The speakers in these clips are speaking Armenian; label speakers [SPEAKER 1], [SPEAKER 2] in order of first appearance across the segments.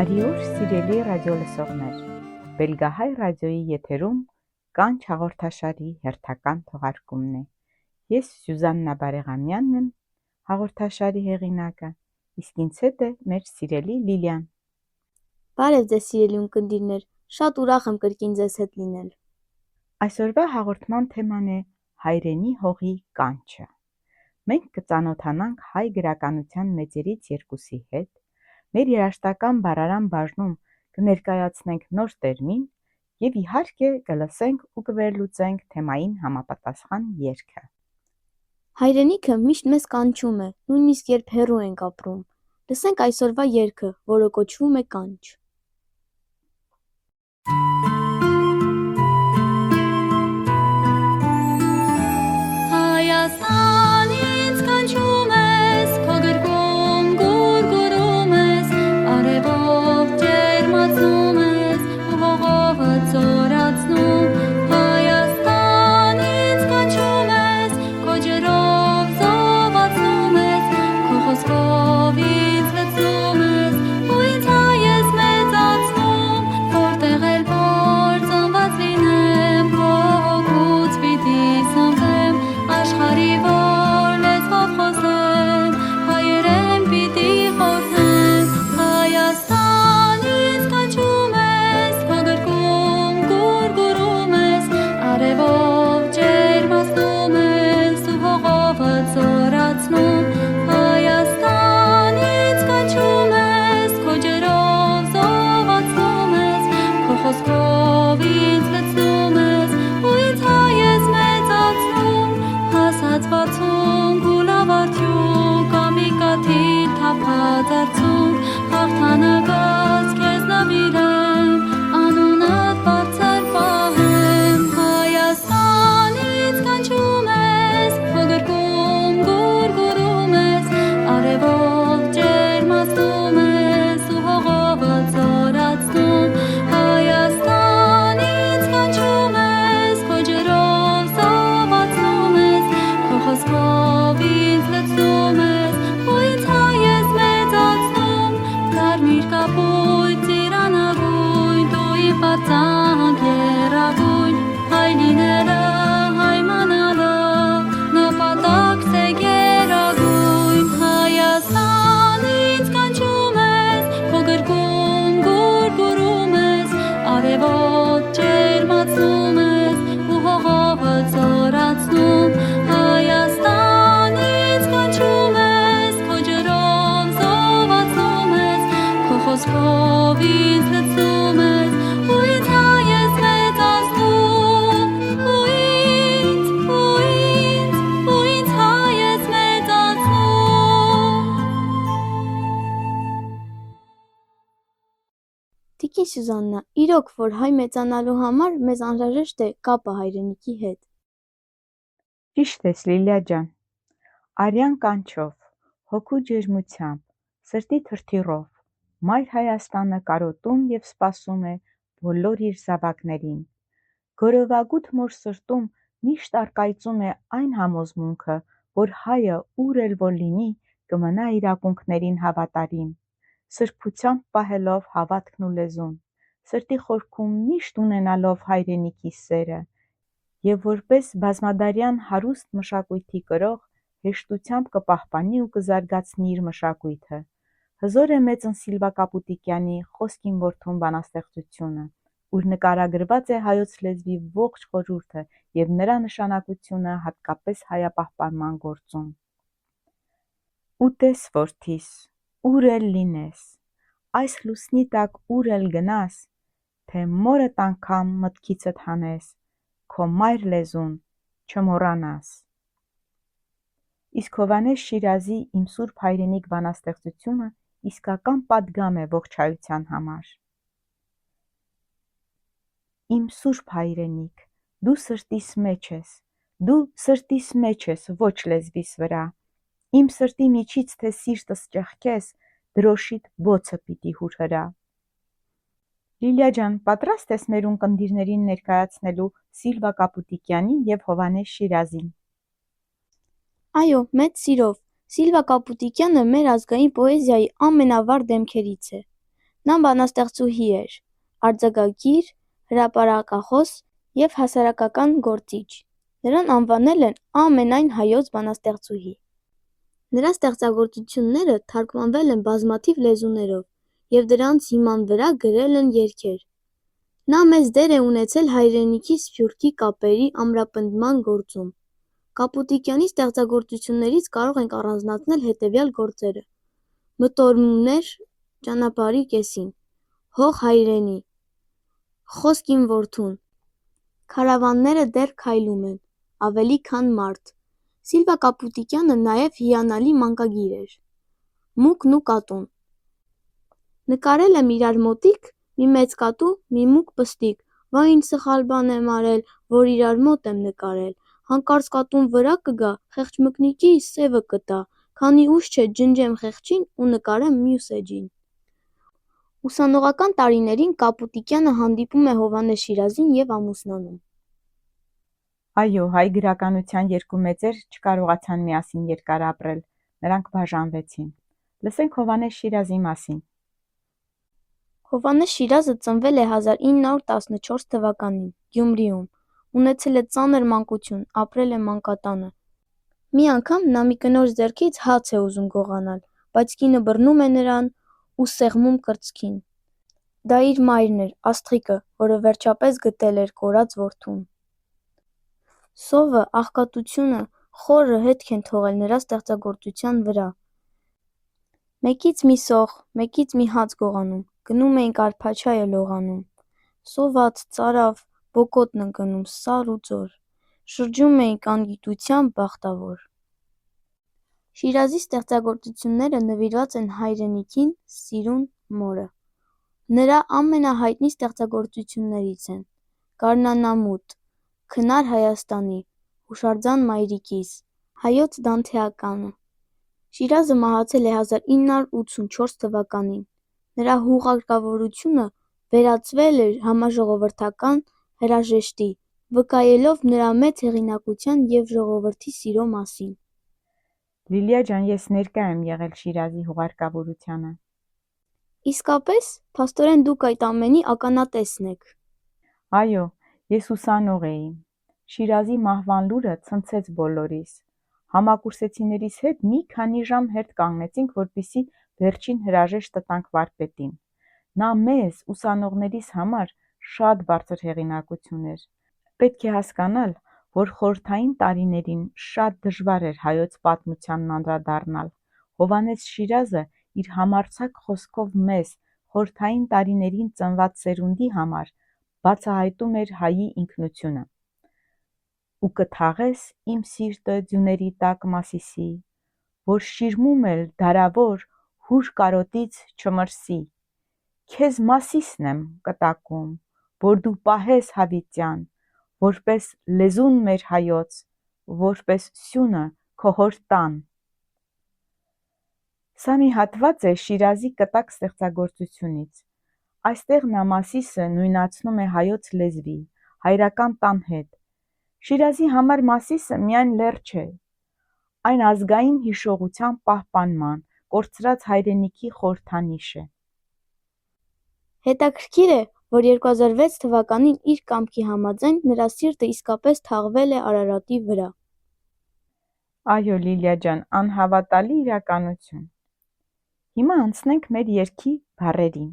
[SPEAKER 1] Բարի օր, սիրելի ռադիոլսողներ։ Բելգահայ ռադիոյի եթերում կանչ հաղորդաշարի հերթական թողարկումն է։ Ես Սյուզաննա Բարեղամյանն եմ, հաղորդաշարի հեղինակը, իսկ ինձ հետ է մեր սիրելի Լիլիան։
[SPEAKER 2] Բարև ձեզ սիրելի ունկնդիրներ, շատ ուրախ եմ կրկին ձեզ հետ լինել։
[SPEAKER 1] Այսօրվա հաղորդման թեման է հայրենի հողի կանչը։ Մենք կծանոթանանք հայ գրականության մեծերից երկուսի հետ, մեր երաժշտական բառարան բաժնում կներկայացնենք նոր տերմին և իհարկե կլսենք ու կվերլուծենք թեմային համապատասխան երգը։
[SPEAKER 2] Հայրենիքը միշտ մեզ կանչում է, նույնիսկ երբ հեռու ենք ապրում։ Լսենք այսօրվա երգը, որը կոչվում է «Կանչ»։ Տիկին Սյուզաննա, իրոք որ հայ մեծանալու համար մեզ անհրաժեշտ է կապը հայրենիքի հետ։
[SPEAKER 1] Ճիշտ ես, Լիլիա ջան։ Արյան կանչով, հոգու ջերմությամբ, սրտի թրթիռով, Մայր Հայաստանը կարոտում և սպասում է բոլոր իր զավակներին։ Գորովագութ մոր սրտում միշտ առկայծում է այն համոզմունքը, որ հայը ուր էլ որ լինի, կմնա իր ակունքներին հավատարիմ, սրբությամբ պահելով հավատքն ու լեզուն, սրտի խորքում միշտ ունենալով հայրենիքի սերը և որպես բազմադարյան հարուստ մշակույթի կրող հեշտությամբ կպահպանի ու կզարգացնի իր մշակույթը։ Հզոր է մեծն Սիլվա Կապուտիկյանի «Խոսքին որդուն» բանաստեղծությունը, ուր նկարագրված է հայոց լեզվի ողջ խորհուրդը և նրա նշանակությունը հատկապես հայապահպանման գործում։ Ուտես որդիս, ուր էլ լինես, այս լուսնի տակ ուր էլ գնաս, թե մորդ անգամ մտքիցդ հանես, քո մայր լեզուն չմոռանաս։ Իսկ Հովհաննես Շիրազի «Իմ սուրբ հայրենիք» բանաստեղծությունը իսկական պատգամ է ողջ հայության համար։ Իմ սուրբ հայրենիք, դու սրտիս մեջ ես, դու սրտիս մեջ ես, ոչ լեզվիս վրա, իմ սրտի միջից թե սիրտս ճեղքես, դրոշիդ բոցը պիտի հուրհրա։ Լիլիա ջան, պատրաստ ես մեր ունկնդիրներին ներկայացնելու Սիլվա Կապուտիկյանին և Հովհաննես Շիրազին։
[SPEAKER 2] Այո, մեծ սիրով։ Սիլվա Կապուտիկյանը մեր ազգային պոեզիայի ամենավառ դեմքերից է։ Նա բանաստեղծուհի էր, արձակագիր, հրապարակախոս և հասարակական գործիչ։ Նրան անվանել են ամենայն հայոց բանաստեղծուհի։ Նրա ստեղծագործությունները թարգմանվել են բազմաթիվ լեզուներով և դրանց հիման վրա գրել են երգեր։ Նա մեծ դեր է ունեցել հայրենիքի սփյուռքի կապերի ամրապնդման գործում։ Կապուտիկյանի ստեղծագործություններից կարող ենք առանձնացնել հետևյալ գործերը. «Մտորումներ ճանապարհի կեսին», «Հող հայրենի», «Խոսք իմ որդուն», «Քարավանները դեռ քայլում են», «Ավելի քան մարդ»։ Սիլվա Կապուտիկյանը նաև հիանալի մանկագիր էր։ «Մուկն ու կատուն» նկարել եմ իրար մոտիկ մի մեծ կատու, մի մուկ պստիկ, վա ինչ սխալ բան եմ արել, որ իրար մոտ եմ նկարել, հանկարծ կատուն վրա կգա, խեղճ մկնիկի սևը կտա, քանի ուշ չէ ջնջեմ խեղճին ու նկարեմ մյուս էջին։ Ուսանողական տարիներին Կապուտիկյանը հանդիպում է Հովհաննես Շիրազին և ամուսնանում։
[SPEAKER 1] Այո, հայ գրականության երկու մեծեր չկարողացան միասին երկար ապրել, նրանք բաժանվեցին։ Լսենք Հովհաննես Շիրազի մասին։
[SPEAKER 2] Հովհաննես Շիրազը ծնվել է 1914 թվականին Գյումրիում, ունեցել է ծանր մանկություն, ապրել է մանկատանը։ Մի անգամ նա մի կնոջ ձեռքից հաց է ուզում գողանալ, բայց կինը բռնում է նրան ու սեղմում կրծքին։ Դա իր մայրն էր, Աստղիկը, որը վերջապես գտել էր կորած որդուն։ Սովը, աղքատությունը խորը հետք են թողել նրա ստեղծագործության վրա։ Մեկից մի սոխ, մեկից մի հաց գողանում, գնում էինք արփաչայը լողանում։ Սոված, ծարավ, բոկոտն ընկնում, սար ու ձոր, շրջում էինք անգիտությամբ բախտավոր։ Շիրազի ստեղծագործությունները նվիրված են հայրենիքին, սիրուն մորը։ Նրա ամենահայտնի ստեղծագործություններից են «Գարնանամուտ», «Քնար Հայաստանի», «Հուշարձան մայրիկիս», «Հայոց Դանթեականը»։ Շիրազը մահացել է 1984 թվականին։ Նրա հուղարկավորությունը վերածվել էր համաժողովրդական հրաժեշտի, վկայելով նրա մեծ հեղինակության և ժողովրդի սիրո մասին։
[SPEAKER 1] Լիլիա ջան, ես ներկա եմ եղել Շիրազի հուղարկավորությանը։
[SPEAKER 2] Իսկապես, փաստորեն դուք այդ ամենի ականատեսն եք։
[SPEAKER 1] Այո, ես ուսանող էի։ Շիրազի մահվան լուրը ցնցեց բոլորիս։ Համակուրսեցիներիս հետ մի քանի ժամ հերթ կանգնեցինք, որպեսզի վերջին հրաժեշտը տանք վարպետին։ Նա մեզ, ուսանողներիս համար շատ բարձր հեղինակություն էր։ Պետք է հասկանալ, որ խորհրդային տարիներին շատ դժվար էր հայոց պատմությանն անդրադառնալ։ Հովհաննես Շիրազը իր համարձակ խոսքով մեզ, խորհրդային տարիներին ծնված սերունդի համար, բացահայտում էր հայի ինքնությունը։ «Ու կթաղես իմ սիրտը ձյուների տակ Մասիսի, որ շիրմում էլ դարավոր հուր կարոտից չմրսի, քեզ Մասիսն եմ կտակում, որ դու պահես հավիտյան, որպես լեզուն մեր հայոց, որպես սյունը քո հոր տան»։ Սա մի հատված է Շիրազի կտակ ստեղծագործությունից։ Այստեղ նա Մասիսը նույնացնում է հայոց լեզվի, հայրական տան հետ։ Շիրազի համար Մասիսը միայն լեռ չէ, այն ազգային հիշողության պահպանման, կորցրած հայրենիքի խորհրդանիշ է։
[SPEAKER 2] Հետաքրքիր է, որ 2006 թվականին իր կամքի համաձայն նրա սիրտը իսկապես թաղվել է Արարատի վրա։
[SPEAKER 1] Այո, Լիլիա ջան, անհավատալի իրականություն։ Հիմա անցնենք մեր երգի բառերին։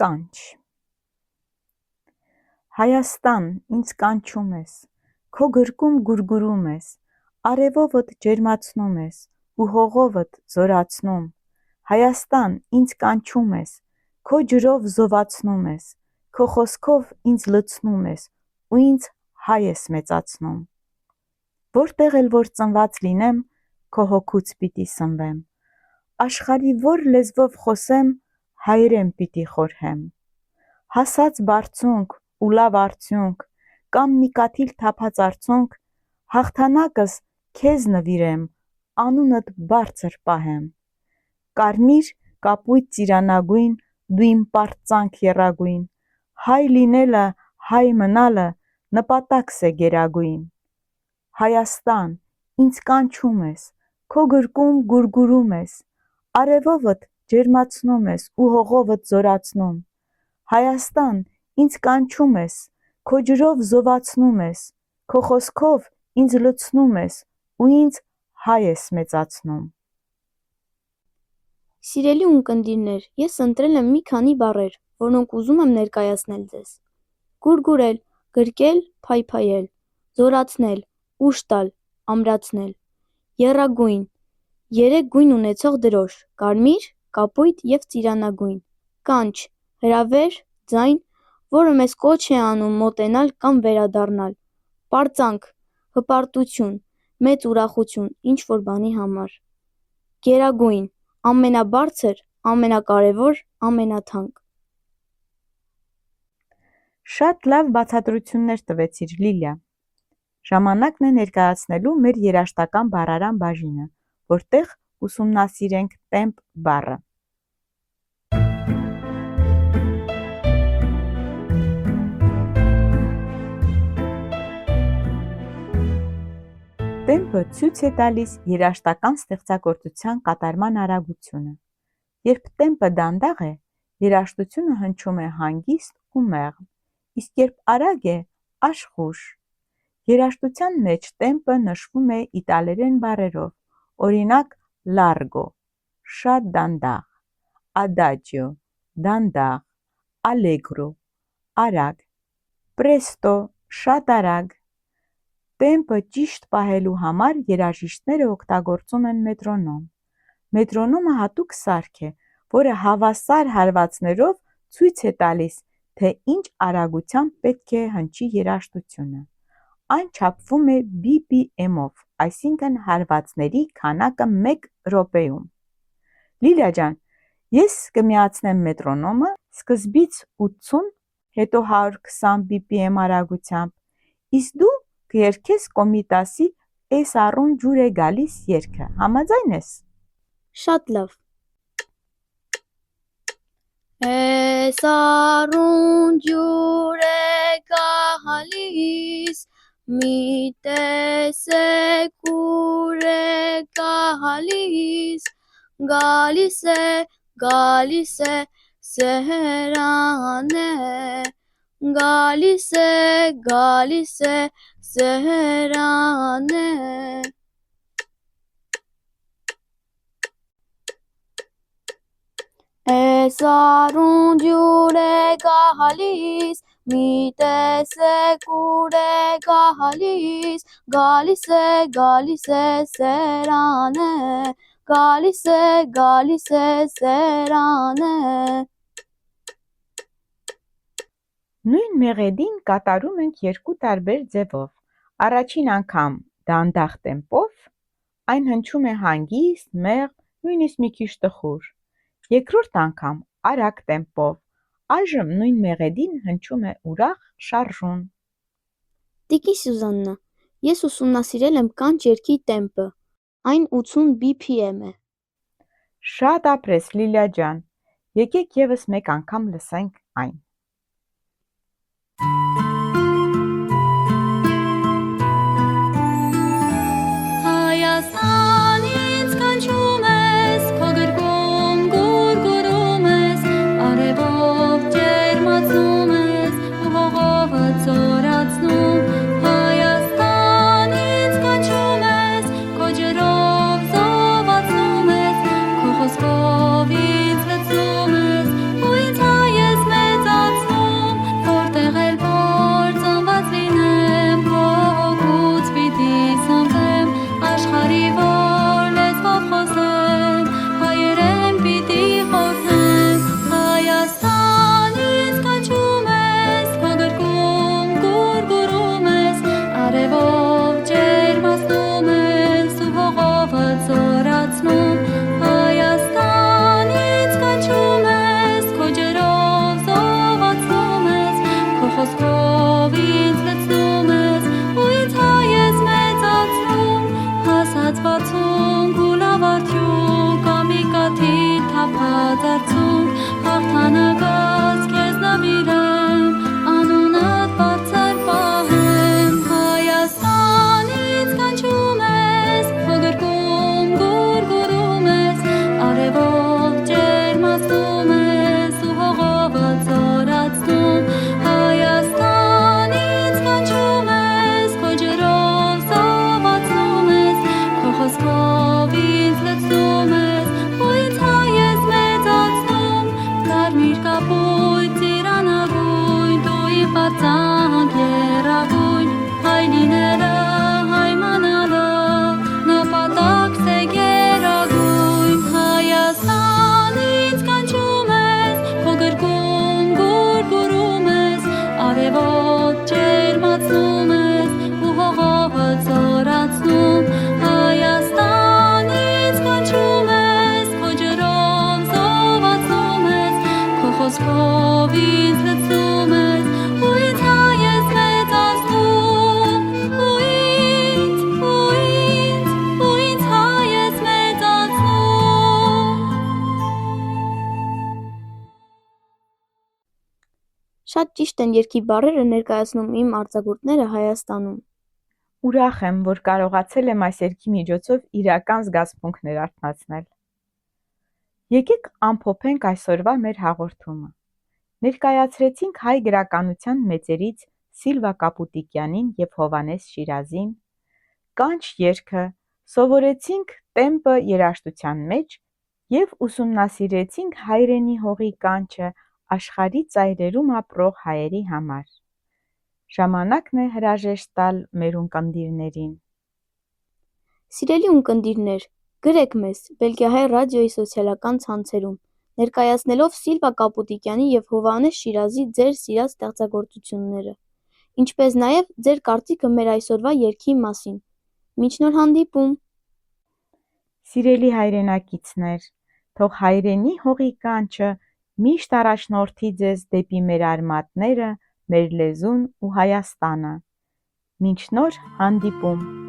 [SPEAKER 1] Կանչ։ Հայաստան, ինձ կանչում ես, քո գրկում գուրգուրում ես, արևովդ ջերմացնում ես ու հողովդ զորացնում։ Հայաստան, ինձ կանչում ես, քո ջրով զովացնում ես, քո խոսքով ինձ լցնում ես ու ինձ հայ ես մեծացնում։ Որտեղ էլ որ ծնված լինեմ, քո հոգուց պիտի սնվեմ, աշխարհի որ լեզվով խոսեմ, հայերեն պիտի խորհեմ։ Հասած բարձունք ու լավ արդյունք, կամ մի կաթիլ թափած արցունք, հաղթանակս քեզ նվիրեմ, անունդ բարձր պահեմ։ Կարմիր կապույտ ծիրանագույն, դու իմ պարծանք եռագույն, հայ լինելը, հայ մնալը նպատակս է գերագույն։ Հայաստան, ինձ կանչում ես, քո գրկում գուրգուրում ես, արևովդ ջերմացնում ես ու հողովդ զորացնում։ Հայաստան, ինձ կանչում ես, քո ջրով զովացնում ես, քո խոսքով ինձ լցնում ես ու ինձ հայ ես մեծացնում։
[SPEAKER 2] Սիրելի ունկնդիրներ, ես ընտրել եմ մի քանի բառեր, որոնք ուզում եմ ներկայացնել ձեզ։ Գուրգուրել, գրկել, փայփայել, զորացնել, ուժ տալ, ամրացնել։ Եռագույն, 3 գույն ունեցող դրոշ՝ կարմիր, կապույտ և ծիրանագույն։ Կանչ, հրավեր, ձայն, որը մեզ կոչ է անում մոտենալ կամ վերադառնալ։ Պարծանք, հպարտություն, մեծ ուրախություն ինչ-որ բանի համար։ Գերագույն, ամենաբարձր, ամենակարևոր, ամենաթանկ։
[SPEAKER 1] Շատ լավ բացատրություններ տվեցիր, Լիլիա։ Ժամանակն է ներկայացնելու մեր երաժշտական բառարան բաժինը, որտեղ ուսումնասիրենք տեմպ բառը։ Տեմպը ցույց է տալիս երաժշտական ստեղծագործության կատարման արագությունը։ Երբ տեմպը դանդաղ է, երաժշտությունը հնչում է հանգիստ ու մեղմ, իսկ երբ արագ է, աշխույժ։ Երաժշտության մեջ տեմպը նշվում է իտալերեն բառերով, օրինակ largo, շատ դանդաղ, adagio, դանդաղ, allegro, արագ, presto, շատ արագ։ Տեմպը ճիշտ պահելու համար երաժիշտները օգտագործում են մետրոնոմ։ Մետրոնոմը հատուկ սարք է, որը հավասար հարվածներով ցույց է տալիս, թե ինչ արագությամբ պետք է հնչի երաժշտությունը։ Այն չափվում է BPM-ով, այսինքն հարվածների քանակը 1 րոպեում։ Լիլիա ջան, ես կմիացնեմ մետրոնոմը, սկզբից 80, հետո 120 BPM արագությամբ, իսկ դու կերգես Կոմիտասի «Էս առուն ջուր է գալիս» երգը, համաձայն ես։
[SPEAKER 2] Շատ լավ։ Էս առուն ջուր է գալիս, մի տեսեք ուր է գալիս, գալիս է Սեհրան է, գալիս է Սեհրան է։ Էս առուն ջուր է գալիս, մի տեսեք ուր է գալիս, գալիս է Սեհրան է, գալիս է Սեհրան է։
[SPEAKER 1] Նույն մեղեդին կատարում ենք երկու տարբեր ձևով։ Առաջին անգամ դանդաղ տեմպով, այն հնչում է հանգիստ, մեղմ, նույնիսկ մի քիչ տխուր։ Երկրորդ անգամ արագ տեմպով, այժմ նույն մեղեդին հնչում է ուրախ, շարժուն։
[SPEAKER 2] Տիկին Սյուզաննա, ես ուսումնասիրել եմ կանչ երգի տեմպը, այն 80 BPM է։
[SPEAKER 1] Շատ ապրես, Լիլիա ջան, եկեք ևս մեկ անգամ լսենք այն։
[SPEAKER 2] Հայաստան ինձ կանչում ես, քո գրկում գուրգուրում ես, արևով ջերմացնում ես ու հողովդ զորացնում։ Հայաստան ինձ կանչում ես, քո ջրով զովացնում ես, քո խոսքով ինձ լցնում ես ու ինձ հայ ես մեծացնում, որտեղ էլ որ Շատ ճիշտ են երգի բառերը ներկայացնում իմ արձակուրդները Հայաստանում։
[SPEAKER 1] Ուրախ եմ, որ կարողացել եմ այս երգի միջոցով իրական զգացմունքներ արթնացնել։ Եկեք ամփոփենք այսօրվա մեր հաղորդումը։ Ներկայացրեցինք հայ գրականության մեծերից Սիլվա Կապուտիկյանին և Հովհաննես Շիրազին, կանչ երգը, սովորեցինք տեմպը երաժշտության մեջ և ուսումնասիրեցինք հայրենի հողի կանչը աշխարհի ծայրերում ապրող հայերի համար։ Ժամանակն է հրաժեշտ տալ մեր ունկնդիրներին։
[SPEAKER 2] Սիրելի ունկնդիրներ, գրեք մեզ Բելգիահայ ռադիոյի սոցիալական ցանցերում, ներկայացնելով Սիլվա Կապուտիկյանի և Հովհաննես Շիրազի ձեր սիրած ստեղծագործությունները, ինչպես նաև ձեր կարծիքը մեր այսօրվա երգի մասին։ Մինչ նոր հանդիպում։
[SPEAKER 1] Սիրելի հայրենակիցներ, թող հայրենի հողի կանչը միշտ առաջնորդի ձեզ դեպի մեր արմատները, մեր լեզուն ու Հայաստանը։ Մինչ նոր հանդիպում։